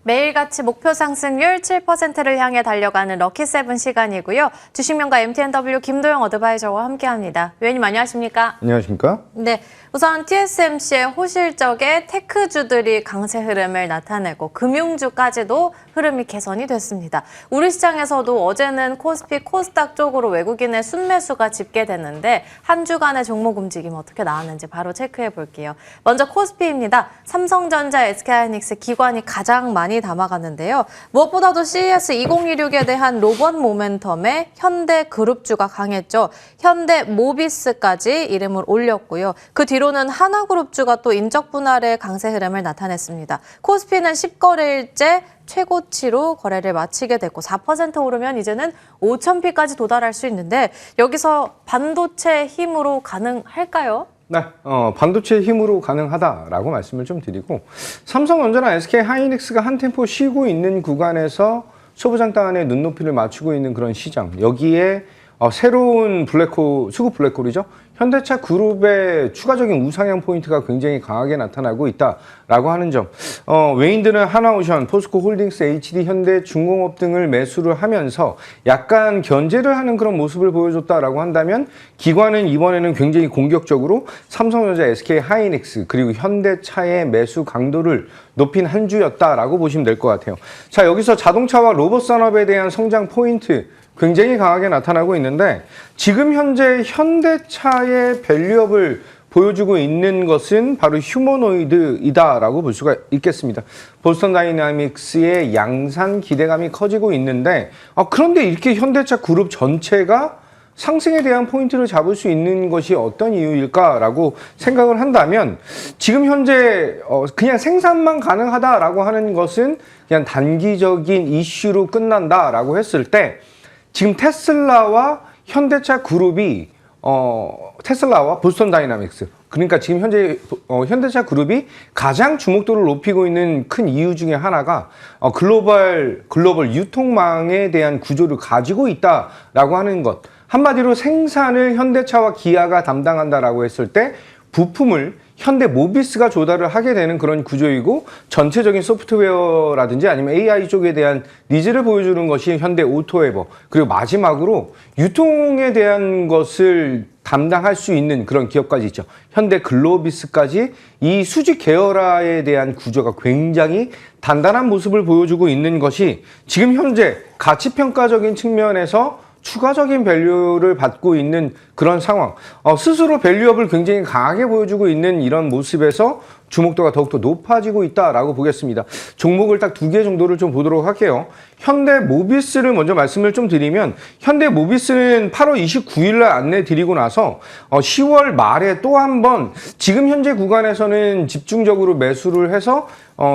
매일같이 목표 상승률 7%를 향해 달려가는 럭키세븐 시간이고요. 주식명가 MTNW 김도영 어드바이저와 함께합니다. 위원님 안녕하십니까? 안녕하십니까? 네, 우선 TSMC의 호실적의 테크주들이 강세 흐름을 나타내고 금융주까지도 흐름이 개선이 됐습니다. 우리 시장에서도 어제는 코스피, 코스닥 쪽으로 외국인의 순매수가 집계됐는데 한 주간의 종목 움직임 어떻게 나왔는지 바로 체크해 볼게요. 먼저 코스피입니다. 삼성전자, SK하이닉스 기관이 가장 많이 담아갔는데요. 무엇보다도 CES 2026에 대한 로봇 모멘텀에 현대그룹주가 강했죠. 현대모비스까지 이름을 올렸고요. 그 뒤로는 하나그룹주가 또 인적 분할의 강세 흐름을 나타냈습니다. 코스피는 10거래일째 최고치로 거래를 마치게 됐고 4% 오르면 이제는 5,000피까지 도달할 수 있는데 여기서 반도체 힘으로 가능할까요? 네, 반도체 힘으로 가능하다라고 말씀을 좀 드리고 삼성전자나 SK하이닉스가 한 템포 쉬고 있는 구간에서 소부장단의 눈높이를 맞추고 있는 그런 시장, 여기에 새로운 수급 블랙홀이죠. 현대차 그룹의 추가적인 우상향 포인트가 굉장히 강하게 나타나고 있다라고 하는 점. 외인들은 하나오션, 포스코홀딩스, HD, 현대, 중공업 등을 매수를 하면서 약간 견제를 하는 그런 모습을 보여줬다라고 한다면 기관은 이번에는 굉장히 공격적으로 삼성전자, SK하이닉스 그리고 현대차의 매수 강도를 높인 한 주였다라고 보시면 될 것 같아요. 자, 여기서 자동차와 로봇 산업에 대한 성장 포인트 굉장히 강하게 나타나고 있는데 지금 현재 현대차의 밸류업을 보여주고 있는 것은 바로 휴머노이드이다라고 볼 수가 있겠습니다. 보스턴 다이나믹스의 양산 기대감이 커지고 있는데 그런데 이렇게 현대차 그룹 전체가 상승에 대한 포인트를 잡을 수 있는 것이 어떤 이유일까라고 생각을 한다면 지금 현재 그냥 생산만 가능하다라고 하는 것은 그냥 단기적인 이슈로 끝난다라고 했을 때 지금 테슬라와 현대차 그룹이 테슬라와 보스턴 다이나믹스 그러니까 지금 현재 현대차 그룹이 가장 주목도를 높이고 있는 큰 이유 중에 하나가 글로벌 유통망에 대한 구조를 가지고 있다라고 하는 것. 한마디로 생산을 현대차와 기아가 담당한다라고 했을 때 부품을 현대모비스가 조달을 하게 되는 그런 구조이고 전체적인 소프트웨어라든지 아니면 AI 쪽에 대한 니즈를 보여주는 것이 현대오토에버 그리고 마지막으로 유통에 대한 것을 담당할 수 있는 그런 기업까지 있죠. 현대글로비스까지 이 수직 계열화에 대한 구조가 굉장히 단단한 모습을 보여주고 있는 것이 지금 현재 가치평가적인 측면에서 추가적인 밸류를 받고 있는 그런 상황. 스스로 밸류업을 굉장히 강하게 보여주고 있는 이런 모습에서 주목도가 더욱더 높아지고 있다라고 보겠습니다. 종목을 딱 2개 정도를 좀 보도록 할게요. 현대모비스를 먼저 말씀을 좀 드리면 현대모비스는 8월 29일 날 안내 드리고 나서 10월 말에 또 한 번 지금 현재 구간에서는 집중적으로 매수를 해서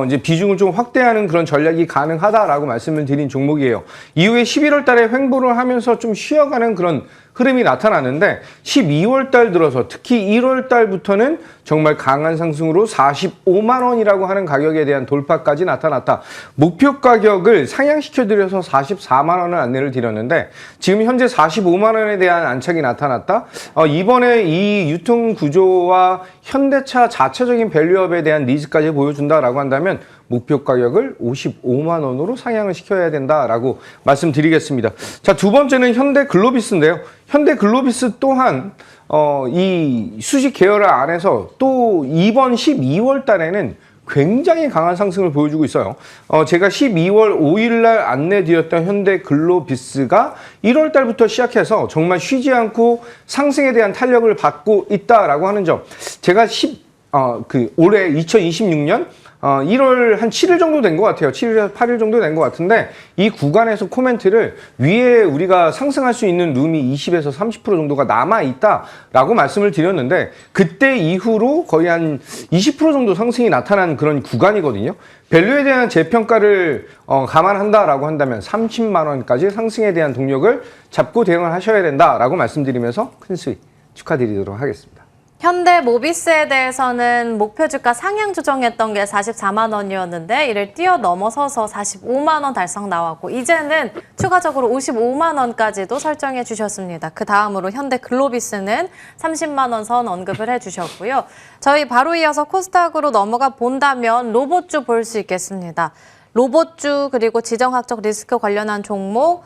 이제 비중을 좀 확대하는 그런 전략이 가능하다라고 말씀을 드린 종목이에요. 이후에 11월 달에 횡보를 하면서 좀 쉬어가는 그런 흐름이 나타나는데 12월 달 들어서 특히 1월 달부터는 정말 강한 상승으로 45만 원이라고 하는 가격에 대한 돌파까지 나타났다. 목표 가격을 상향시켜드려서 44만 원을 안내를 드렸는데 지금 현재 45만 원에 대한 안착이 나타났다. 이번에 이 유통 구조와 현대차 자체적인 밸류업에 대한 니즈까지 보여준다라고 한다면 목표 가격을 55만 원으로 상향을 시켜야 된다라고 말씀드리겠습니다. 자, 두 번째는 현대글로비스인데요. 현대글로비스 또한 이 수직 계열화 안에서 또 이번 12월 달에는 굉장히 강한 상승을 보여주고 있어요. 제가 12월 5일 날 안내드렸던 현대글로비스가 1월 달부터 시작해서 정말 쉬지 않고 상승에 대한 탄력을 받고 있다라고 하는 점. 제가 올해 2026년 1월 한 7일 정도 된 것 같아요. 7일에서 8일 정도 된 것 같은데 이 구간에서 코멘트를 위에 우리가 상승할 수 있는 룸이 20에서 30% 정도가 남아있다라고 말씀을 드렸는데 그때 이후로 거의 한 20% 정도 상승이 나타난 그런 구간이거든요. 밸류에 대한 재평가를 감안한다라고 한다면 30만 원까지 상승에 대한 동력을 잡고 대응을 하셔야 된다라고 말씀드리면서 큰 수익 축하드리도록 하겠습니다. 현대모비스에 대해서는 목표 주가 상향 조정했던 게 44만 원이었는데 이를 뛰어넘어서서 45만 원 달성 나왔고 이제는 추가적으로 55만 원까지도 설정해 주셨습니다. 그 다음으로 현대글로비스는 30만 원 선 언급을 해주셨고요. 저희 바로 이어서 코스닥으로 넘어가 본다면 로봇주 볼 수 있겠습니다. 로봇주 그리고 지정학적 리스크 관련한 종목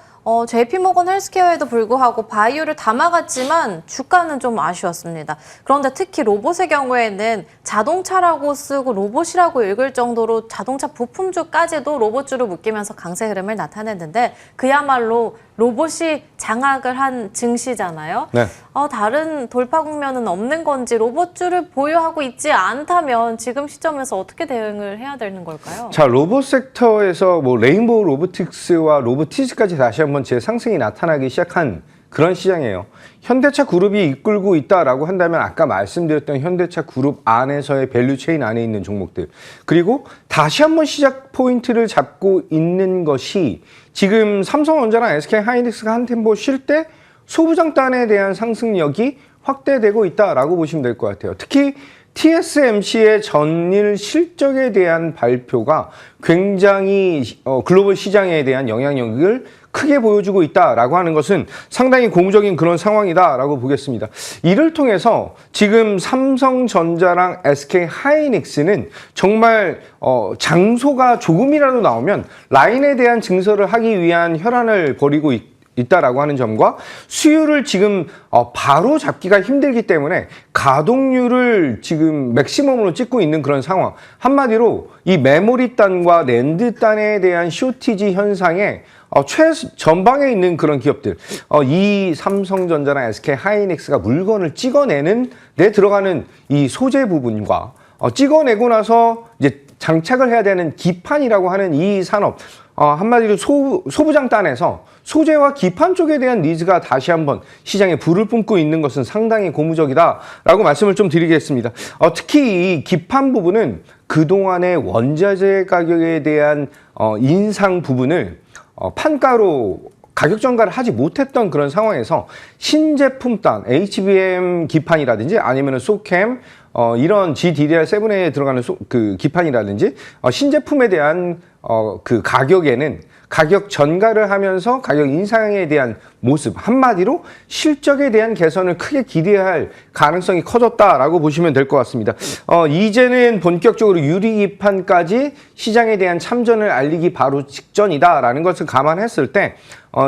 JP모건 헬스케어에도 불구하고 바이오를 담아갔지만 주가는 좀 아쉬웠습니다. 그런데 특히 로봇의 경우에는 자동차라고 쓰고 로봇이라고 읽을 정도로 자동차 부품주까지도 로봇주로 묶이면서 강세 흐름을 나타냈는데 그야말로 로봇이 장악을 한 증시잖아요. 네. 다른 돌파 국면은 없는 건지 로봇주를 보유하고 있지 않다면 지금 시점에서 어떻게 대응을 해야 되는 걸까요? 자, 로봇 섹터에서 뭐 레인보우 로보틱스와 로보티즈까지 다시 한번 재상승이 나타나기 시작한 그런 시장이에요. 현대차 그룹이 이끌고 있다라고 한다면 아까 말씀드렸던 현대차 그룹 안에서의 밸류체인 안에 있는 종목들, 그리고 다시 한번 시작 포인트를 잡고 있는 것이 지금 삼성전자랑 SK하이닉스가 한 템포 쉴 때 소부장단에 대한 상승력이 확대되고 있다라고 보시면 될 것 같아요. 특히 TSMC의 전일 실적에 대한 발표가 굉장히 글로벌 시장에 대한 영향력을 크게 보여주고 있다라고 하는 것은 상당히 고무적인 그런 상황이다라고 보겠습니다. 이를 통해서 지금 삼성전자랑 SK하이닉스는 정말 장소가 조금이라도 나오면 라인에 대한 증설을 하기 위한 혈안을 벌이고 있다라고 하는 점과 수율을 지금 바로 잡기가 힘들기 때문에 가동률을 지금 맥시멈으로 찍고 있는 그런 상황. 한마디로 이 메모리 단과 랜드 단에 대한 쇼티지 현상에 최전방에 있는 그런 기업들, 이 삼성전자랑 SK하이닉스가 물건을 찍어내는 데 들어가는 이 소재 부분과 찍어내고 나서 이제 장착을 해야 되는 기판이라고 하는 이 산업, 한마디로 소부장단에서 소재와 기판 쪽에 대한 니즈가 다시 한번 시장에 불을 뿜고 있는 것은 상당히 고무적이다라고 말씀을 좀 드리겠습니다. 특히 이 기판 부분은 그동안의 원자재 가격에 대한 인상 부분을 판가로 가격 전가를 하지 못했던 그런 상황에서 신제품 단 HBM 기판이라든지 아니면 소캠 이런 GDDR7에 들어가는 그 기판이라든지 신제품에 대한 그 가격에는 가격 전가를 하면서 가격 인상에 대한 모습, 한마디로 실적에 대한 개선을 크게 기대할 가능성이 커졌다라고 보시면 될 것 같습니다. 이제는 본격적으로 유리기판까지 시장에 대한 참전을 알리기 바로 직전이다라는 것을 감안했을 때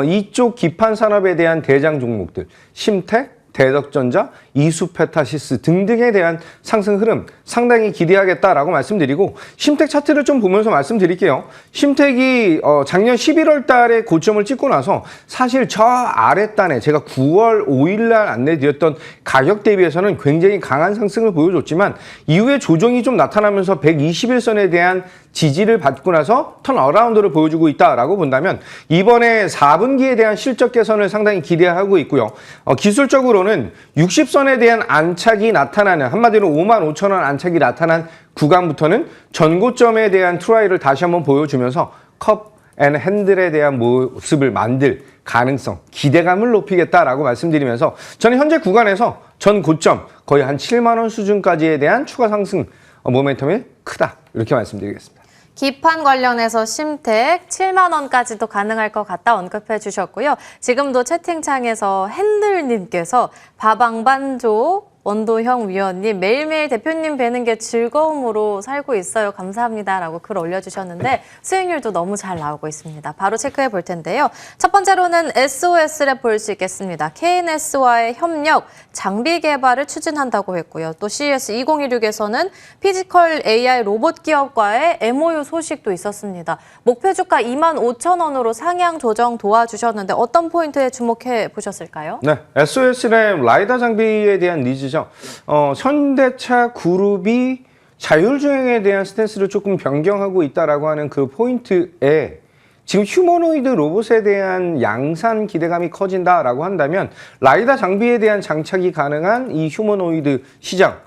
이쪽 기판 산업에 대한 대장 종목들, 심텍, 대덕전자, 이수페타시스 등등에 대한 상승 흐름 상당히 기대하겠다라고 말씀드리고, 심텍 차트를 좀 보면서 말씀드릴게요. 심텍이 작년 11월 달에 고점을 찍고 나서 사실 저 아랫단에 제가 9월 5일 날 안내드렸던 가격 대비해서는 굉장히 강한 상승을 보여줬지만 이후에 조정이 좀 나타나면서 121선에 대한 지지를 받고 나서 턴어라운드를 보여주고 있다라고 본다면 이번에 4분기에 대한 실적 개선을 상당히 기대하고 있고요. 기술적으로는 60선에 대한 안착이 나타나는, 한마디로 55,000원 안착이 나타난 구간부터는 전고점에 대한 트라이를 다시 한번 보여주면서 컵 앤 핸들에 대한 모습을 만들 가능성, 기대감을 높이겠다라고 말씀드리면서 저는 현재 구간에서 전 고점 거의 한 7만 원 수준까지에 대한 추가 상승 모멘텀이 크다, 이렇게 말씀드리겠습니다. 기판 관련해서 심텍 7만 원까지도 가능할 것 같다 언급해 주셨고요. 지금도 채팅창에서 핸들님께서 바방반조 원도형 위원님, 매일매일 대표님 뵈는 게 즐거움으로 살고 있어요. 감사합니다라고 글 올려주셨는데 수익률도 너무 잘 나오고 있습니다. 바로 체크해 볼 텐데요. 첫 번째로는 SOS를 볼 수 있겠습니다. KNS와의 협력, 장비 개발을 추진한다고 했고요. 또 CES 2016에서는 피지컬 AI 로봇 기업과의 MOU 소식도 있었습니다. 목표 주가 25,000원으로 상향 조정 도와주셨는데 어떤 포인트에 주목해 보셨을까요? 네, SOS램 라이다 장비에 대한 니즈죠. 현대차 그룹이 자율주행에 대한 스탠스를 조금 변경하고 있다라고 하는 그 포인트에 지금 휴머노이드 로봇에 대한 양산 기대감이 커진다라고 한다면 라이다 장비에 대한 장착이 가능한 이 휴머노이드 시장,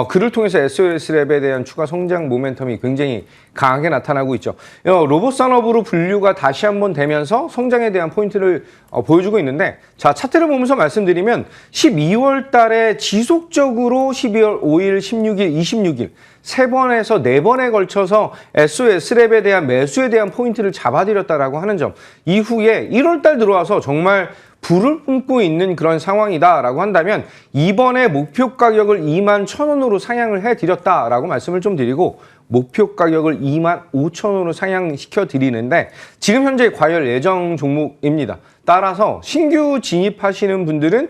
그를 통해서 SOS랩에 대한 추가 성장 모멘텀이 굉장히 강하게 나타나고 있죠. 로봇 산업으로 분류가 다시 한번 되면서 성장에 대한 포인트를 보여주고 있는데, 자, 차트를 보면서 말씀드리면 12월 달에 지속적으로 12월 5일, 16일, 26일 세 번에서 네 번에 걸쳐서 SOS랩에 대한 매수에 대한 포인트를 잡아드렸다라고 하는 점, 이후에 1월 달 들어와서 정말 불을 뿜고 있는 그런 상황이다라고 한다면 이번에 목표 가격을 21,000원으로 상향을 해드렸다라고 말씀을 좀 드리고 목표 가격을 25,000원으로 상향시켜 드리는데 지금 현재 과열 예정 종목입니다. 따라서 신규 진입하시는 분들은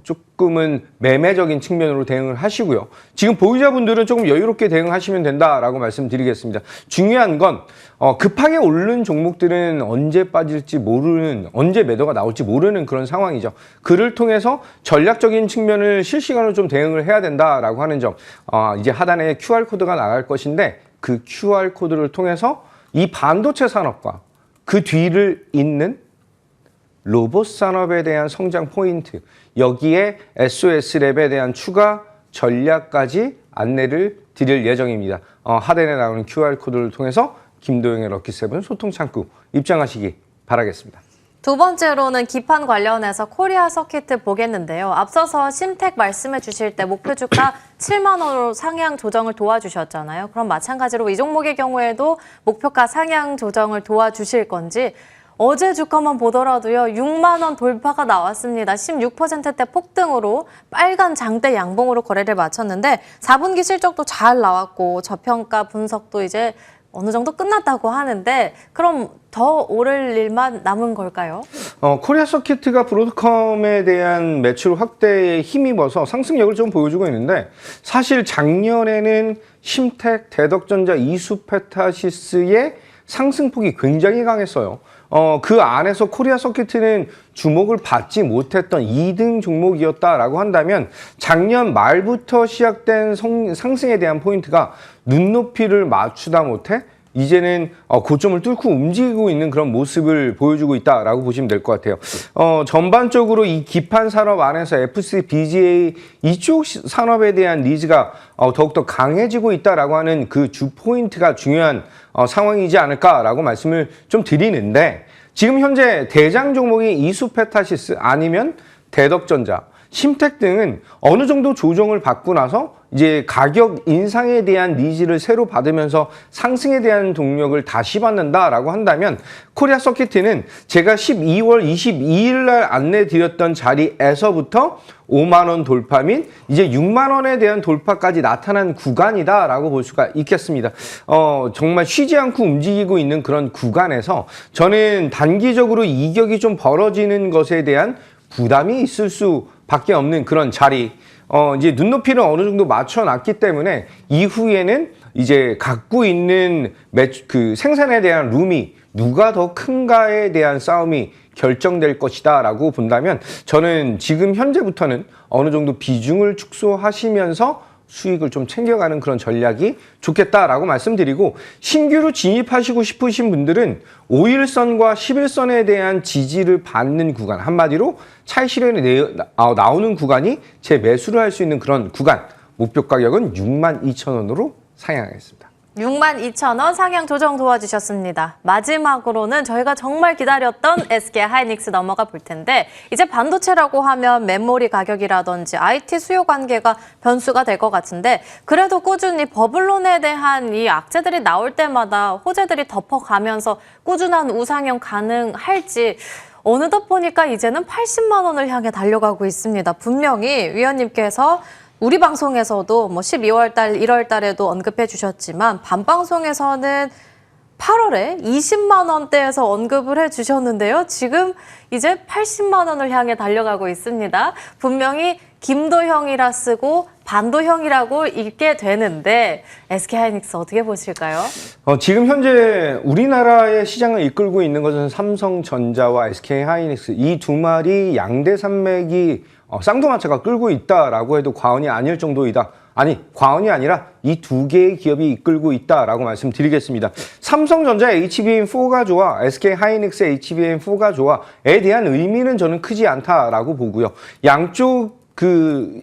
조금은 매매적인 측면으로 대응을 하시고요. 지금 보유자분들은 조금 여유롭게 대응하시면 된다라고 말씀드리겠습니다. 중요한 건 급하게 오르는 종목들은 언제 빠질지 모르는, 언제 매도가 나올지 모르는 그런 상황이죠. 그를 통해서 전략적인 측면을 실시간으로 좀 대응을 해야 된다라고 하는 점. 이제 하단에 QR코드가 나갈 것인데 그 QR코드를 통해서 이 반도체 산업과 그 뒤를 잇는 로봇 산업에 대한 성장 포인트, 여기에 SOS랩에 대한 추가 전략까지 안내를 드릴 예정입니다. 하단에 나오는 QR코드를 통해서 김도영의 럭키세븐 소통창구 입장하시기 바라겠습니다. 두 번째로는 기판 관련해서 코리아 서킷 보겠는데요. 앞서서 심택 말씀해 주실 때 목표 주가 7만 원으로 상향 조정을 도와주셨잖아요. 그럼 마찬가지로 이 종목의 경우에도 목표가 상향 조정을 도와주실 건지, 어제 주가만 보더라도요, 6만 원 돌파가 나왔습니다. 16%대 폭등으로 빨간 장대 양봉으로 거래를 마쳤는데 4분기 실적도 잘 나왔고 저평가 분석도 이제 어느 정도 끝났다고 하는데, 그럼 더 오를 일만 남은 걸까요? 코리아 서킷가 브로드컴에 대한 매출 확대에 힘입어서 상승력을 좀 보여주고 있는데, 사실 작년에는 심택, 대덕전자, 이수페타시스의 상승폭이 굉장히 강했어요. 그 안에서 코리아 서킷은 주목을 받지 못했던 2등 종목이었다라고 한다면 작년 말부터 시작된 상승에 대한 포인트가 눈높이를 맞추다 못해 이제는 고점을 뚫고 움직이고 있는 그런 모습을 보여주고 있다라고 보시면 될 것 같아요. 전반적으로 이 기판 산업 안에서 FC, BGA 이쪽 산업에 대한 니즈가 더욱더 강해지고 있다라고 하는 그 주 포인트가 중요한 상황이지 않을까라고 말씀을 좀 드리는데, 지금 현재 대장 종목이 이수페타시스 아니면 대덕전자, 심택 등은 어느 정도 조정을 받고 나서 이제 가격 인상에 대한 니즈를 새로 받으면서 상승에 대한 동력을 다시 받는다라고 한다면, 코리아 서킷은 제가 12월 22일 날 안내 드렸던 자리에서부터 5만 원 돌파 및 이제 6만 원에 대한 돌파까지 나타난 구간이다라고 볼 수가 있겠습니다. 정말 쉬지 않고 움직이고 있는 그런 구간에서 저는 단기적으로 이격이 좀 벌어지는 것에 대한 부담이 있을 수밖에 없는 그런 자리. 이제 눈높이를 어느 정도 맞춰놨기 때문에 이후에는 이제 갖고 있는 그 생산에 대한 룸이 누가 더 큰가에 대한 싸움이 결정될 것이다 라고 본다면, 저는 지금 현재부터는 어느 정도 비중을 축소하시면서 수익을 좀 챙겨가는 그런 전략이 좋겠다라고 말씀드리고, 신규로 진입하시고 싶으신 분들은 5일선과 10일선에 대한 지지를 받는 구간, 한마디로 차익 실현이 나오는 구간이 제 매수를 할 수 있는 그런 구간, 목표 가격은 62,000원으로 상향하겠습니다. 62,000원 상향 조정 도와주셨습니다. 마지막으로는 저희가 정말 기다렸던 SK 하이닉스 넘어가 볼 텐데, 이제 반도체라고 하면 메모리 가격이라든지 IT 수요 관계가 변수가 될 것 같은데, 그래도 꾸준히 버블론에 대한 이 악재들이 나올 때마다 호재들이 덮어가면서 꾸준한 우상향 가능할지, 어느덧 보니까 이제는 80만 원을 향해 달려가고 있습니다. 분명히 위원님께서 우리 방송에서도 뭐 12월 달, 1월 달에도 언급해 주셨지만 반방송에서는 8월에 20만 원대에서 언급을 해 주셨는데요. 지금 이제 80만 원을 향해 달려가고 있습니다. 분명히 김도형이라 쓰고 반도형이라고 읽게 되는데, SK하이닉스 어떻게 보실까요? 지금 현재 우리나라의 시장을 이끌고 있는 것은 삼성전자와 SK하이닉스, 이 두 마리 양대 산맥이 쌍두마차가 끌고 있다라고 해도 과언이 아닐 정도이다. 아니, 과언이 아니라 이 두 개의 기업이 이끌고 있다라고 말씀드리겠습니다. 삼성전자 HBM4가 좋아, SK하이닉스 HBM4가 좋아에 대한 의미는 저는 크지 않다라고 보고요. 양쪽 그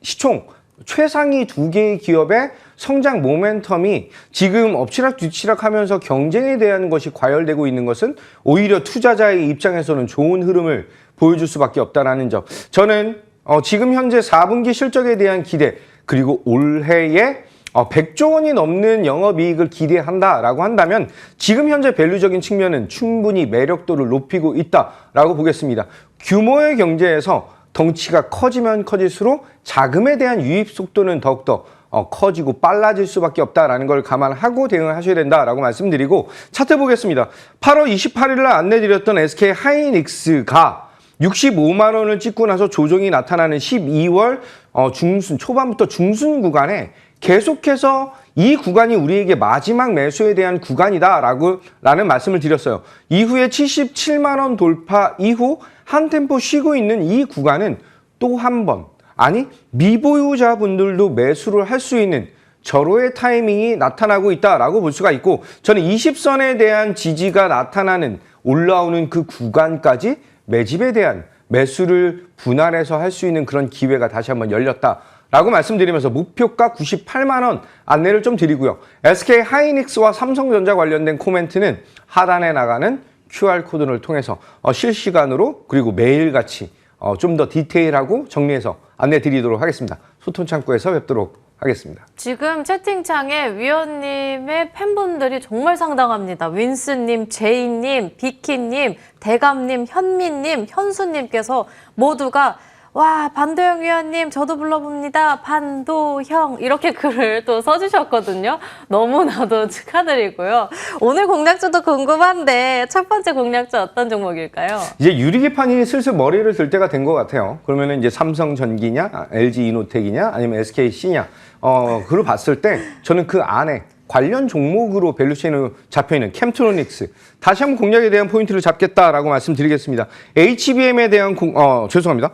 시총 최상위 두 개의 기업의 성장 모멘텀이 지금 엎치락 뒤치락 하면서 경쟁에 대한 것이 과열되고 있는 것은 오히려 투자자의 입장에서는 좋은 흐름을 보여줄 수밖에 없다는 점. 저는 지금 현재 4분기 실적에 대한 기대, 그리고 올해의 100조 원이 넘는 영업이익을 기대한다라고 한다면 지금 현재 밸류적인 측면은 충분히 매력도를 높이고 있다라고 보겠습니다. 규모의 경제에서 덩치가 커지면 커질수록 자금에 대한 유입 속도는 더욱더 커지고 빨라질 수밖에 없다라는 걸 감안하고 대응을 하셔야 된다라고 말씀드리고 차트 보겠습니다. 8월 28일 날 안내드렸던 SK 하이닉스가 65만 원을 찍고 나서 조정이 나타나는 12월 중순, 초반부터 중순 구간에 계속해서 이 구간이 우리에게 마지막 매수에 대한 구간이다라는 말씀을 드렸어요. 이후에 77만 원 돌파 이후 한 템포 쉬고 있는 이 구간은 또 한 번, 아니 미보유자분들도 매수를 할 수 있는 절호의 타이밍이 나타나고 있다라고 볼 수가 있고 저는 20선에 대한 지지가 나타나는 올라오는 그 구간까지 매집에 대한 매수를 분할해서 할 수 있는 그런 기회가 다시 한번 열렸다라고 말씀드리면서 목표가 98만 원 안내를 좀 드리고요. SK 하이닉스와 삼성전자 관련된 코멘트는 하단에 나가는 QR코드를 통해서 실시간으로 그리고 매일같이 좀 더 디테일하고 정리해서 안내 드리도록 하겠습니다. 소통창구에서 뵙도록 하겠습니다. 지금 채팅창에 위원님의 팬분들이 정말 상당합니다. 윈스님, 제이님, 비키님, 대감님, 현미님, 현수님께서 모두가 와, 반도형 위원님 저도 불러봅니다. 반도형 이렇게 글을 또 써주셨거든요. 너무나도 축하드리고요. 오늘 공략주도 궁금한데 첫 번째 공략주 어떤 종목일까요? 이제 유리기판이 슬슬 머리를 들 때가 된 것 같아요. 그러면 이제 삼성전기냐, LG이노텍이냐, 아니면 SKC냐, 그걸 봤을 때 저는 그 안에 관련 종목으로 밸류체인으로 잡혀있는 캠트로닉스 다시 한번 공략에 대한 포인트를 잡겠다라고 말씀드리겠습니다. HBM에 대한 죄송합니다.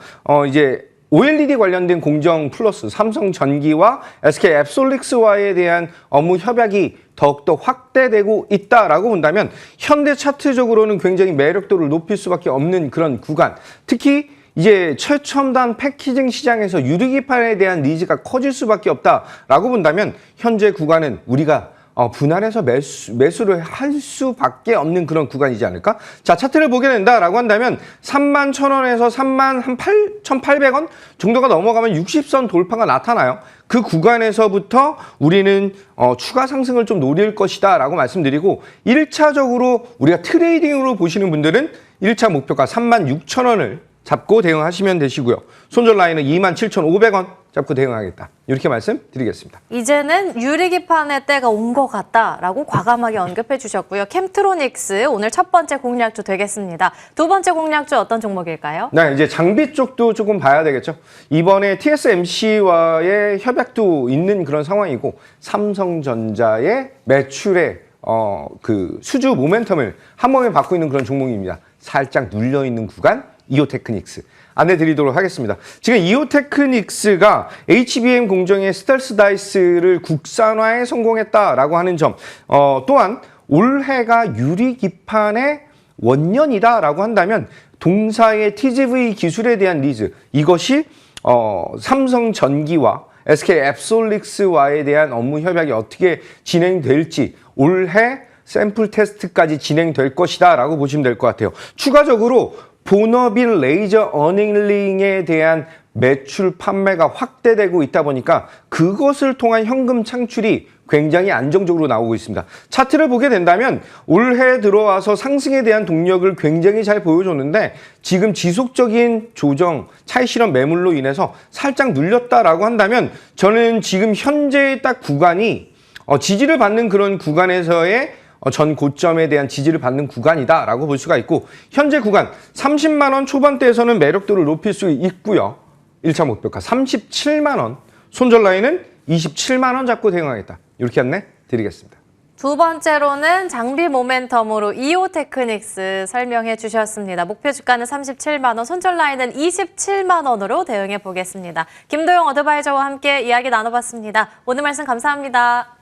이제 OLED 관련된 공정 플러스 삼성전기와 SK 앱솔릭스와에 대한 업무 협약이 더욱더 확대되고 있다라고 본다면 현대 차트적으로는 굉장히 매력도를 높일 수밖에 없는 그런 구간, 특히 이제 최첨단 패키징 시장에서 유리기판에 대한 니즈가 커질 수밖에 없다라고 본다면 현재 구간은 우리가 분할해서 매수를 할 수밖에 없는 그런 구간이지 않을까? 자, 차트를 보게 된다라고 한다면 31,000원에서 31,800원 정도가 넘어가면 60선 돌파가 나타나요. 그 구간에서부터 우리는 추가 상승을 좀 노릴 것이다 라고 말씀드리고 1차적으로 우리가 트레이딩으로 보시는 분들은 1차 목표가 36,000원을 잡고 대응하시면 되시고요. 손절 라인은 27,500원 잡고 대응하겠다. 이렇게 말씀드리겠습니다. 이제는 유리기판의 때가 온 것 같다라고 과감하게 언급해 주셨고요. 캠트로닉스 오늘 첫 번째 공략주 되겠습니다. 두 번째 공략주 어떤 종목일까요? 네, 이제 장비 쪽도 조금 봐야 되겠죠. 이번에 TSMC와의 협약도 있는 그런 상황이고 삼성전자의 매출의 그 수주 모멘텀을 한 번에 받고 있는 그런 종목입니다. 살짝 눌려 있는 구간 이오테크닉스 안내 드리도록 하겠습니다. 지금 이오테크닉스가 HBM 공정의 스텔스 다이스를 국산화에 성공했다라고 하는 점, 또한 올해가 유리기판의 원년이다라고 한다면 동사의 TGV 기술에 대한 니즈, 이것이 삼성전기와 SK 앱솔릭스와에 대한 업무 협약이 어떻게 진행될지 올해 샘플 테스트까지 진행될 것이다 라고 보시면 될 것 같아요. 추가적으로 본업인 레이저 어닝링에 대한 매출 판매가 확대되고 있다 보니까 그것을 통한 현금 창출이 굉장히 안정적으로 나오고 있습니다. 차트를 보게 된다면 올해 들어와서 상승에 대한 동력을 굉장히 잘 보여줬는데 지금 지속적인 조정, 차익 실현 매물로 인해서 살짝 눌렸다라고 한다면 저는 지금 현재의 딱 구간이 지지를 받는 그런 구간에서의 전 고점에 대한 지지를 받는 구간이다라고 볼 수가 있고 현재 구간 30만 원 초반대에서는 매력도를 높일 수 있고요. 1차 목표가 37만 원, 손절 라인은 27만 원 잡고 대응하겠다. 이렇게 안내 드리겠습니다. 두 번째로는 장비 모멘텀으로 이오테크닉스 설명해 주셨습니다. 목표 주가는 37만 원, 손절 라인은 27만 원으로 대응해 보겠습니다. 김도영 어드바이저와 함께 이야기 나눠봤습니다. 오늘 말씀 감사합니다.